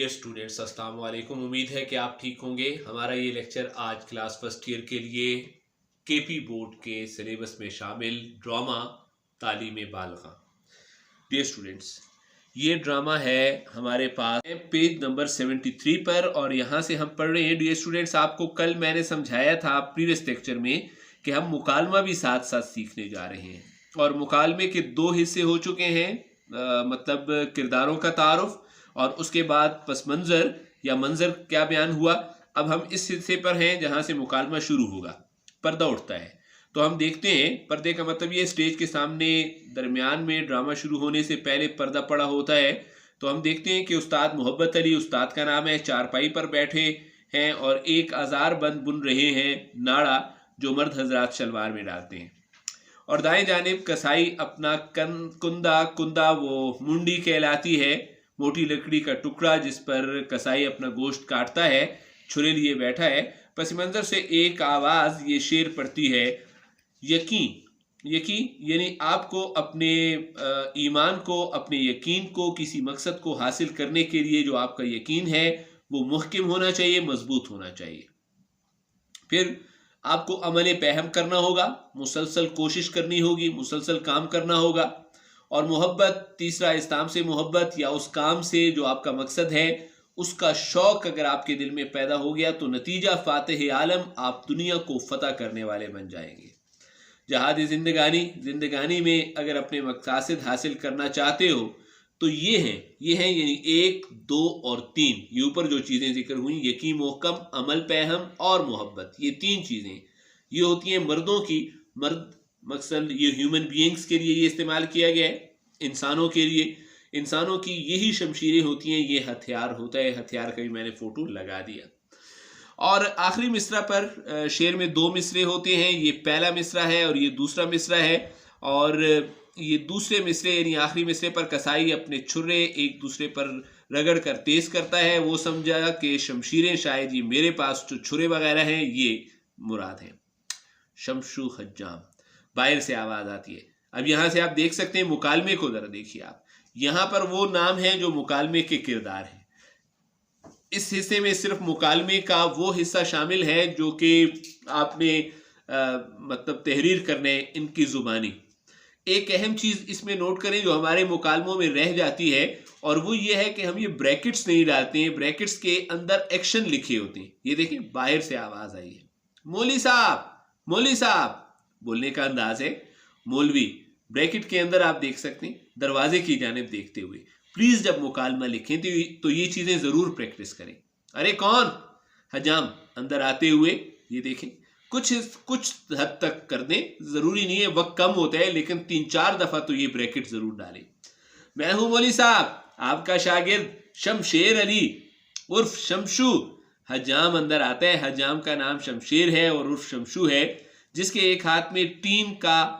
Dear students, अस्सलाम वालेकुम। उम्मीद है कि आप ठीक होंगे। हमारा ये लेक्चर आज क्लास फर्स्ट ईयर के लिए केपी बोर्ड के सिलेबस में शामिल ड्रामा तालीम बालिगा। डियर स्टूडेंट्स, ये ड्रामा है हमारे पास पेज नंबर 73 पर और यहाँ से हम पढ़ रहे हैं। डियर स्टूडेंट्स, आपको कल मैंने समझाया था प्रीवियस लेक्चर में कि हम मुकालमा भी साथ साथ सीखने जा रहे हैं और मुकालमे के दो हिस्से हो चुके हैं, मतलब किरदारों का तारुफ और उसके बाद पस मंज़र या मंज़र क्या बयान हुआ। अब हम इस हिस्से पर हैं जहाँ से मुकालमा शुरू होगा, पर्दा उठता है। तो हम देखते हैं, पर्दे का मतलब ये स्टेज के सामने दरमियान में ड्रामा शुरू होने से पहले पर्दा पड़ा होता है। तो हम देखते हैं कि उस्ताद मोहब्बत अली, उस्ताद का नाम है, चारपाई पर बैठे हैं और एक आज़ार बंद बुन रहे हैं नाड़ा जो मर्द हजरात शलवार में डालते हैं। और दाएं जानिब कसाई अपना कुंदा वो मुंडी कहलाती है, मोटी लकड़ी का टुकड़ा जिस पर कसाई अपना गोश्त काटता है, छुरे लिए बैठा है। पस मंजर से एक आवाज़ ये शेर पड़ती है, यकीन यानी आपको अपने ईमान को, अपने यकीन को, किसी मकसद को हासिल करने के लिए जो आपका यकीन है वो मुहकम होना चाहिए, मजबूत होना चाहिए। फिर आपको अमल पहम करना होगा, मुसलसल कोशिश करनी होगी, मुसलसल काम करना होगा। और मोहब्बत, तीसरा इस्लाम से मोहब्बत या उस काम से जो आपका मकसद है उसका शौक अगर आपके दिल में पैदा हो गया तो नतीजा फातिह आलम, आप दुनिया को फतह करने वाले बन जाएंगे। जहाद जिंदगानी में अगर अपने मकसासिद हासिल करना चाहते हो तो ये हैं यानी 1, 2 और 3, ये ऊपर जो चीज़ें जिक्र हुई, यकीन, मोहकम, अमल पहम और मोहब्बत, ये 3 चीज़ें ये होती हैं मर्दों की। मर्द मकसद ये ह्यूमन बीइंग्स के लिए ये इस्तेमाल किया गया है, इंसानों के लिए। इंसानों की यही शमशीरें होती हैं, ये हथियार होता है। हथियार का भी मैंने फ़ोटो लगा दिया। और आखिरी मिसरा पर शेर में 2 मिसरे होते हैं, ये पहला मिसरा है और ये दूसरा मिसरा है। और ये दूसरे मिसरे यानी आखिरी मिसरे पर कसाई अपने छुरे एक दूसरे पर रगड़ कर तेज करता है। वो समझा कि शमशीरें शायद ये मेरे पास जो छुरे वगैरह हैं ये मुराद हैं। शमशू हज्जाम, बाहर से आवाज़ आती है। अब यहाँ से आप देख सकते हैं, मुकालमे को ज़रा देखिए आप, यहाँ पर वो नाम है जो मुकालमे के किरदार हैं। इस हिस्से में सिर्फ मुकालमे का वो हिस्सा शामिल है जो कि आपने मतलब तहरीर करने इनकी ज़ुबानी। एक अहम चीज़ इसमें नोट करें जो हमारे मुकालमों में रह जाती है और वो ये है कि हम ये ब्रैकेट्स नहीं डालते हैं, ब्रैकेट्स के अंदर एक्शन लिखे होते हैं। ये देखें, बाहर से आवाज़ आई है, मौली साहब बोलने का अंदाज है मौलवी। ब्रैकेट के अंदर आप देख सकते हैं दरवाजे की जानिब देखते हुए। प्लीज जब मुकालमा लिखें तो ये चीजें जरूर प्रैक्टिस करें। अरे कौन? हजाम अंदर आते हुए, ये देखें, कुछ हद तक कर दें, जरूरी नहीं है, वक्त कम होता है, लेकिन 3-4 दफा तो ये ब्रैकेट जरूर डालें। मैं हूं मौली साहब, आपका शागिर्द शमशेर अली उर्फ शमशू। हजाम अंदर आता है, हजाम का नाम शमशेर है और उर्फ शमशू है, जिसके एक हाथ में टीन का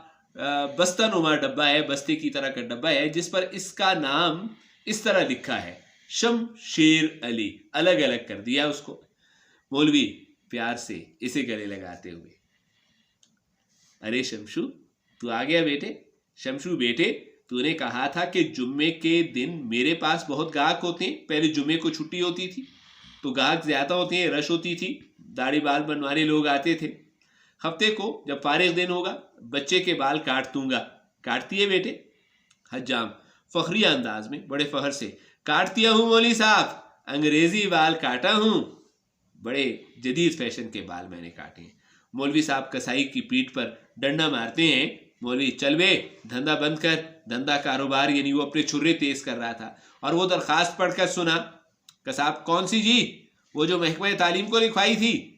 बस्ता नुमा डब्बा है, बस्ते की तरह का डब्बा है, जिस पर इसका नाम इस तरह लिखा है, शमशेर अली। अलग अलग कर दिया उसको। मौलवी प्यार से इसे गले लगाते हुए, अरे शमशू तू आ गया बेटे। शमशू बेटे, तूने कहा था कि जुम्मे के दिन मेरे पास बहुत गाहक होते हैं। पहले जुम्मे को छुट्टी होती थी तो गाहक ज्यादा होते हैं, रश होती थी, दाढ़ी बाल बनवाने लोग आते थे। हफ्ते को जब फारिग दिन होगा बच्चे के बाल काट दूंगा। काटती है बेटे? हजाम फखरी अंदाज में बड़े फखर से, काटती हूँ मौली साहब, अंग्रेजी बाल काटा हूँ, बड़े जदीद फैशन के बाल मैंने काटे हैं। मौलवी साहब कसाई की पीठ पर डंडा मारते हैं। मौलवी चल बे, धंधा बंद कर, धंधा कारोबार, यानी वो अपने छुरे तेज कर रहा था और वो दरखास्त पढ़कर सुना। कसाब कौन सी जी? वो जो महकमा तालीम को लिखवाई थी।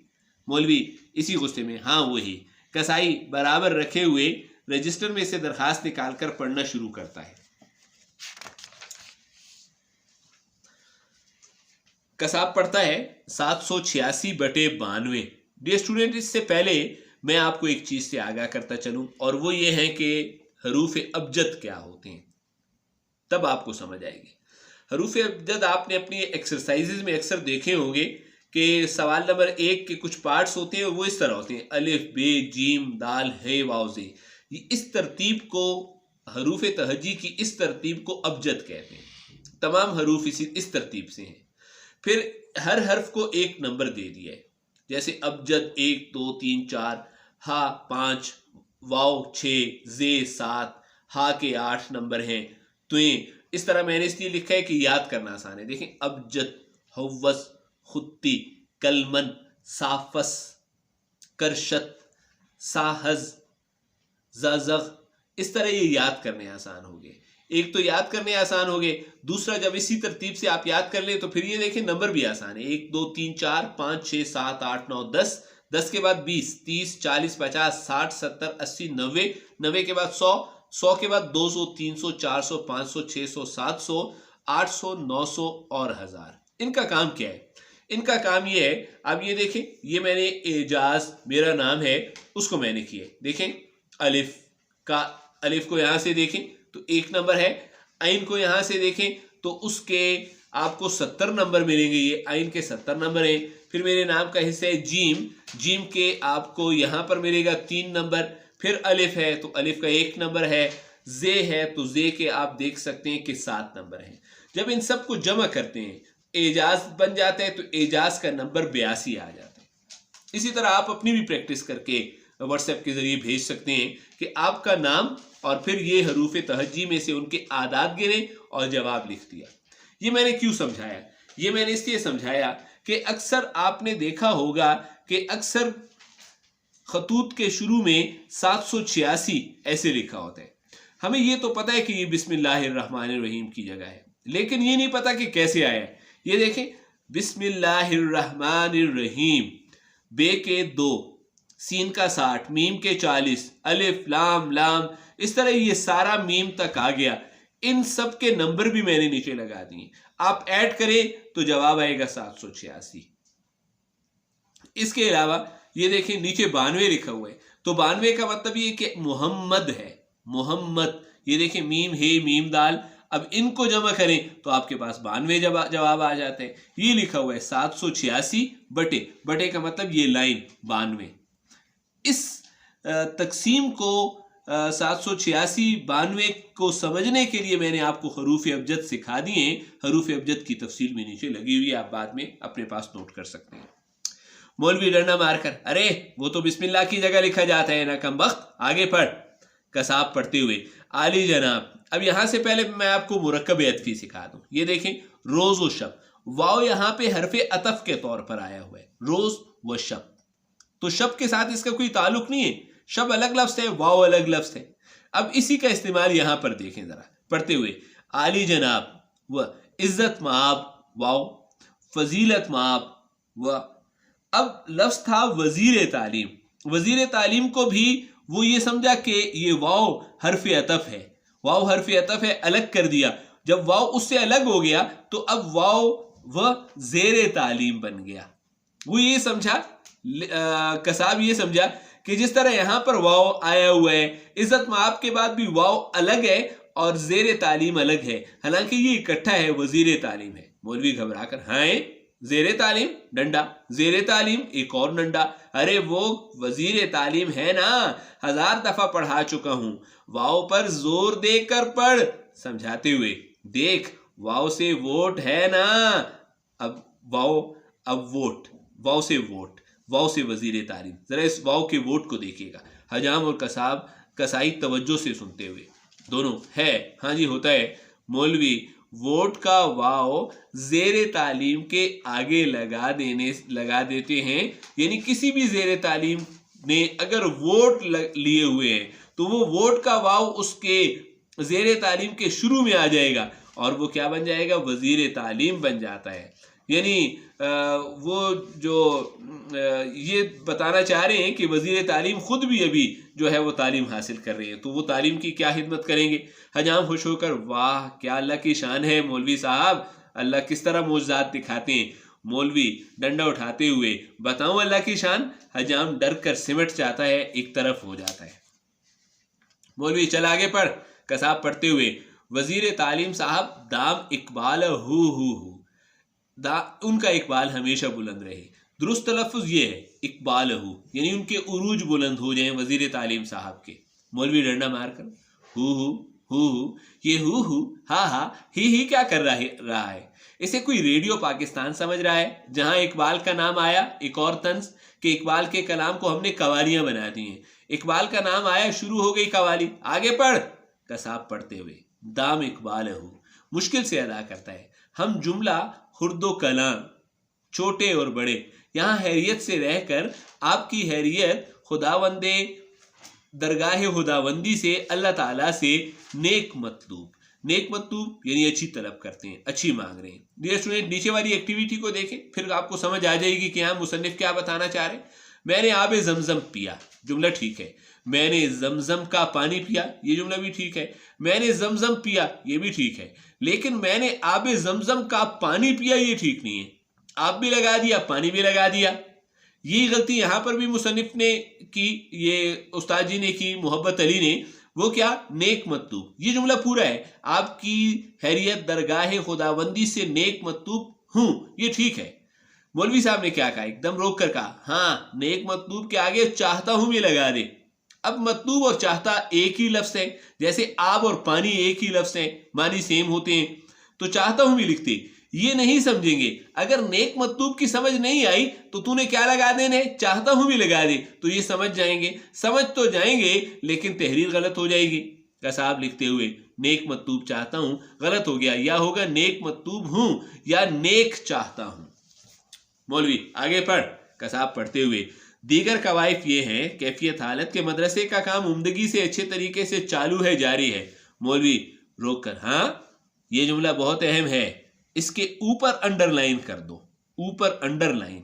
मौलवी इसी गुस्से में, हाँ वही। कसाई बराबर रखे हुए रजिस्टर में से दरखास्त निकालकर पढ़ना शुरू करता है। कसाब पढ़ता है 786/92। डियर स्टूडेंट, इससे पहले मैं आपको एक चीज से आगाह करता चलूं और वो ये है कि हरूफ अबजद क्या होते हैं, तब आपको समझ आएगी। हरूफ अबजद आपने अपनी एक्सरसाइजेज में अक्सर देखे होंगे कि सवाल नंबर 1 के कुछ पार्ट्स होते हैं, वो इस तरह होते हैं, अलिफ, बे, जीम, दाल, हे, वाव, जे। इस तरतीब को, हरूफ तहजी की इस तरतीब को अबजद कहते हैं। तमाम हरूफ इस तरतीब से हैं। پھر ہر حرف کو ایک نمبر دے دیا ہے، جیسے ابجد 1 2 3 4، ہا 5، واو 6، زے 7، ہا کے 8 نمبر ہیں، تویں اس طرح میں نے اس لیے لکھا ہے کہ یاد کرنا آسان ہے۔ دیکھیں ابجد، حوس، خطی، کلمن، صافس، کرشت، ساہز، زازغ، اس طرح یہ یاد کرنے آسان ہو گئے۔ ایک تو یاد کرنے آسان ہو گئے، دوسرا جب اسی ترتیب سے آپ یاد کر لیں تو پھر یہ دیکھیں نمبر بھی آسان ہے، 1 2 3 4 5 6 7 8 9 10، 10 کے بعد 20 30 40 50 60 70 80 90، 90 کے بعد 100، 100 کے بعد 200 300 400 500 600 700 800 900 اور 1000۔ ان کا کام کیا ہے؟ ان کا کام یہ ہے، اب یہ دیکھیں، یہ میں نے اعجاز میرا نام ہے اس کو میں نے کیا، دیکھیں الف کو یہاں سے دیکھیں تو 1 نمبر ہے، عین کو یہاں سے دیکھیں تو اس کے آپ کو 70 نمبر ملیں گے، یہ عین کے 70 نمبر ہیں۔ پھر میرے نام کا حصہ ہے جیم، جیم کے آپ کو یہاں پر ملے گا 3 نمبر، پھر الف ہے تو الف کا 1 نمبر ہے، زے ہے تو زے کے آپ دیکھ سکتے ہیں کہ 7 نمبر ہیں۔ جب ان سب کو جمع کرتے ہیں اعجاز بن جاتا ہے تو اعجاز کا نمبر 82 آ جاتا ہے۔ اسی طرح آپ اپنی بھی پریکٹس کر کے واٹس ایپ کے ذریعے بھیج سکتے ہیں کہ آپ کا نام اور پھر یہ حروف تہجی میں سے ان کے اعداد گنے اور جواب لکھ دیا۔ یہ میں نے کیوں سمجھایا؟ یہ میں نے اس لیے سمجھایا کہ اکثر آپ نے دیکھا ہوگا کہ اکثر خطوط کے شروع میں 786 ایسے لکھا ہوتا ہے۔ ہمیں یہ تو پتہ ہے کہ یہ بسم اللہ الرحمن الرحیم کی جگہ ہے، لیکن یہ نہیں پتہ کہ کیسے آیا ہے۔ یہ دیکھیں بسم اللہ الرحمن الرحیم، بے کے 2، سین کا 60، میم کے 40، الف لام لام، اس طرح یہ سارا میم تک آ گیا۔ ان سب کے نمبر بھی میں نے نیچے لگا دیے، آپ ایڈ کریں تو جواب آئے گا 786۔ اس کے علاوہ یہ دیکھیں نیچے 92 لکھا ہوا ہے، تو 92 کا مطلب یہ کہ محمد ہے، محمد۔ یہ دیکھیں میم ہے میم دال، اب ان کو جمع کریں تو آپ کے پاس 92 جواب آ جاتے ہیں۔ یہ لکھا ہوا ہے 786 بٹے کا مطلب یہ لائن 92۔ اس تقسیم کو 786 92 کو سمجھنے کے لیے میں نے آپ کو حروف ابجد سکھا دیے ہیں۔ حروف ابجد کی تفصیل میں نیچے لگی ہوئی ہے، آپ بعد میں اپنے پاس نوٹ کر سکتے ہیں۔ مولوی ڈنڈا مار کر، ارے وہ تو بسم اللہ کی جگہ لکھا جاتا ہے نا کم بخت، آگے پڑھ۔ کساب پڑھتے ہوئے، عالی جناب، اب یہاں سے پہلے میں آپ کو مرکب عطفی سکھا دوں۔ یہ دیکھیں روز و شب، واو یہاں پہ حرف عطف کے طور پر آیا ہوا ہے، روز و شب، تو شب کے ساتھ اس کا کوئی تعلق نہیں ہے، شب الگ لفظ ہے، واو الگ لفظ ہے۔ اب اسی کا استعمال یہاں پر دیکھیں ذرا، پڑھتے ہوئے، عالی جناب و عزت مآب واو، فضیلت مآب و، اب لفظ تھا وزیر تعلیم، وزیر تعلیم کو بھی وہ یہ سمجھا کہ یہ واو حرف عطف ہے، واو حرف عطف ہے، الگ کر دیا۔ جب واو اس سے الگ ہو گیا تو اب واو و زیر تعلیم بن گیا۔ وہ یہ سمجھا، کساب یہ سمجھا کہ جس طرح یہاں پر واو آیا ہوا ہے، عزت مآب کے بعد بھی واو الگ ہے اور زیر تعلیم الگ ہے، حالانکہ یہ اکٹھا ہے، وزیر تعلیم ہے۔ مولوی گھبرا کر، ہاں زیر تعلیم ڈنڈا، زیر تعلیم ایک اور ڈنڈا، ارے وہ وزیر تعلیم ہے نا، 1000 دفعہ پڑھا چکا ہوں، واو پر زور دے کر پڑھ، سمجھاتے ہوئے، دیکھ واو سے ووٹ ہے نا، اب واو، اب ووٹ، واو سے ووٹ، واو سے وزیر تعلیم، ذرا اس واو کے ووٹ کو دیکھیے گا۔ حجام اور کسائی توجہ سے سنتے ہوئے، دونوں ہے، ہاں جی ہوتا ہے مولوی، ووٹ کا واو زیر تعلیم کے آگے لگا دیتے ہیں، یعنی کسی بھی زیر تعلیم نے اگر ووٹ لیے ہوئے ہیں تو وہ ووٹ کا واو اس کے زیر تعلیم کے شروع میں آ جائے گا اور وہ کیا بن جائے گا؟ وزیر تعلیم بن جاتا ہے۔ یعنی وہ جو یہ بتانا چاہ رہے ہیں کہ وزیر تعلیم خود بھی ابھی جو ہے وہ تعلیم حاصل کر رہے ہیں، تو وہ تعلیم کی کیا خدمت کریں گے۔ حجام خوش ہو کر، واہ کیا اللہ کی شان ہے مولوی صاحب، اللہ کس طرح معجزات دکھاتے ہیں۔ مولوی ڈنڈا اٹھاتے ہوئے، بتاؤں اللہ کی شان؟ حجام ڈر کر سمٹ جاتا ہے، ایک طرف ہو جاتا ہے۔ مولوی چل آگے پڑھ، کساب پڑھتے ہوئے، وزیر تعلیم صاحب دام اقبال ہو ان کا اقبال ہمیشہ بلند رہے۔ درست تلفظ یہ ہے اقبال ہو، یعنی ان کے عروج بلند ہو جائیں وزیر تعلیم صاحب کے۔ مولوی ڈنڈا مار کر، ہو ये हु हा हा ही क्या कर रहा है। इसे कोई रेडियो पाकिस्तान समझ रहा है, जहां इकबाल का नाम आया एक और तंज कि इकबाल के कलाम को हमने कवालियां बना दी हैं। इकबाल का नाम आया, शुरू हो गई कवाली, आगे पढ़। कसाब पढ़ते हुए, दाम इकबाल हो, मुश्किल से अदा करता है। हम जुमला खुर्दो कलाम, छोटे और बड़े, यहाँ हैरियत से रहकर आपकी हैरियत खुदावंदे दरगाह खुदावंदी से, अल्लाह ताला से नेक मतलूब, नेक मतलूब यानी अच्छी तलब करते हैं, अच्छी मांग रहे हैं। डियर स्टूडेंट, नीचे वाली एक्टिविटी को देखें, फिर आपको समझ आ जाएगी कि यहाँ मुसन्निफ क्या बताना चाह रहे हैं। मैंने आबे जमजम पिया, जुमला ठीक है। मैंने जमजम का पानी पिया, ये जुमला भी ठीक है। मैंने जमजम पिया, ये भी ठीक है। लेकिन मैंने आबे जमजम का पानी पिया, ये ठीक नहीं है। आप भी लगा दिया, पानी भी लगा दिया। ये गलती यहाँ पर भी मुसन्निफ ने की, ये उस्ताद जी ने की, मोहब्बत अली ने। वो क्या, नेक मतलूब, ये जुमला पूरा है। आपकी हैरियत दरगाह खुदाबंदी से नेक मतलूब हूं, ये ठीक है। मौलवी साहब ने क्या कहा, एकदम रोक कर कहा, हाँ नेक मतलूब के आगे चाहता हूं भी लगा दे। अब मतलूब और चाहता एक ही लफ्ज है, जैसे आब और पानी एक ही लफ्ज है, मानी सेम होते हैं, तो चाहता हूं भी लिखते। ये नहीं समझेंगे, अगर नेक मतलूब की समझ नहीं आई तो तूने क्या लगा देने, चाहता हूं भी लगा दे, तो ये समझ जाएंगे। समझ तो जाएंगे लेकिन तहरीर गलत हो जाएगी। कसाब लिखते हुए, नेक मतलूब चाहता हूं, गलत हो गया, या होगा नेक मतलूब हूं या नेक चाहता हूं। मौलवी आगे पढ़। कसाब पढ़ते हुए, दीगर कवायफ ये हैं, कैफियत हालत के मदरसे का काम उम्दगी से अच्छे तरीके से चालू है, जारी है। मौलवी रोक कर, हाँ ये जुमला बहुत अहम है, इसके ऊपर अंडरलाइन कर दो, ऊपर अंडरलाइन।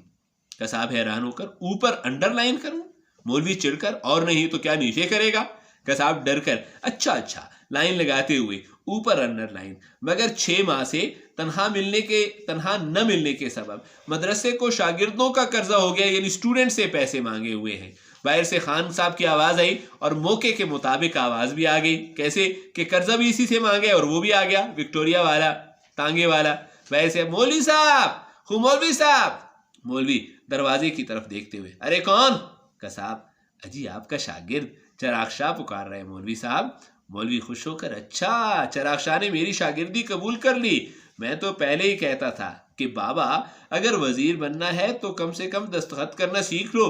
कसाब हैरान होकर, ऊपर अंडरलाइन करूं? मौलवी चिढ़कर, और नहीं तो क्या नीचे करेगा? कसाब डर कर, अच्छा लाइन लगाते हुए, ऊपर अंडरलाइन। मगर 6 माह से तनहा न मिलने के सबब मदरसे को शागिर्दों का कर्जा हो गया, यानी स्टूडेंट से पैसे मांगे हुए हैं। बाहर से खान साहब की आवाज आई और मौके के मुताबिक आवाज भी आ गई। कैसे कि कर्जा भी इसी से मांगे और वो भी आ गया, विक्टोरिया वाला, तांगे वाला। वैसे मौलवी साहब, मौलवी साहब। मौलवी दरवाजे की तरफ देखते हुए, अरे कौन? कसाब, अजी आपका शागिर्द चिराग शाह पुकार रहे हैं मौलवी साहब। मौलवी खुश होकर, अच्छा चिराग शाह ने मेरी शागिर्दी कबूल कर ली। मैं तो पहले ही कहता था कि बाबा अगर वजीर बनना है तो कम से कम दस्तखत करना सीख लो।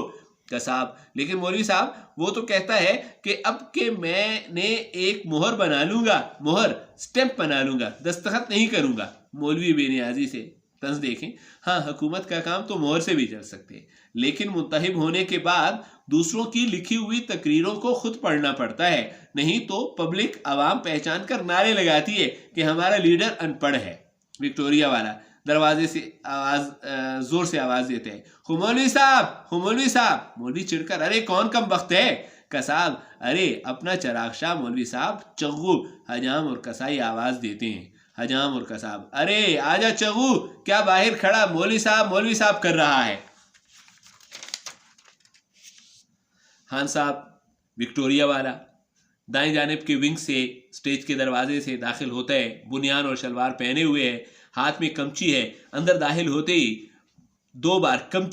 कसाब, लेकिन मौलवी साहब वो तो कहता है कि अब के मैंने एक मोहर बना लूंगा, मोहर स्टैंप बना लूंगा, दस्तखत नहीं करूंगा। मौलवी बेनियाजी से तंज देखें, हाँ हुकूमत का काम तो मोहर से भी चल सकते हैं, लेकिन मुंतहिब होने के बाद दूसरों की लिखी हुई तकरीरों को खुद पढ़ना पड़ता है, नहीं तो पब्लिक आवाम पहचान कर नारे लगाती है कि हमारा लीडर अनपढ़ है। विक्टोरिया वाला दरवाजे से आवाज, जोर से आवाज देते हैं, मौलवी साहब, मौलवी साहब। मौलवी चिढ़कर, अरे कौन कम वक्त है? कसाब, अरे अपना चिराग शाह मौलवी साहब। चग्गू, हजाम और कसाई आवाज देते हैं। हजाम और कसाब, अरे आजा चग्गू, क्या बाहर खड़ा मौलवी साहब कर रहा है। खान साहब विक्टोरिया वाला दाएं जानिब के विंग से स्टेज के दरवाजे से दाखिल होता है, बुनियान और शलवार पहने हुए है, हाथ में कमची है। अंदर दाखिल होते ही 2 बार कमची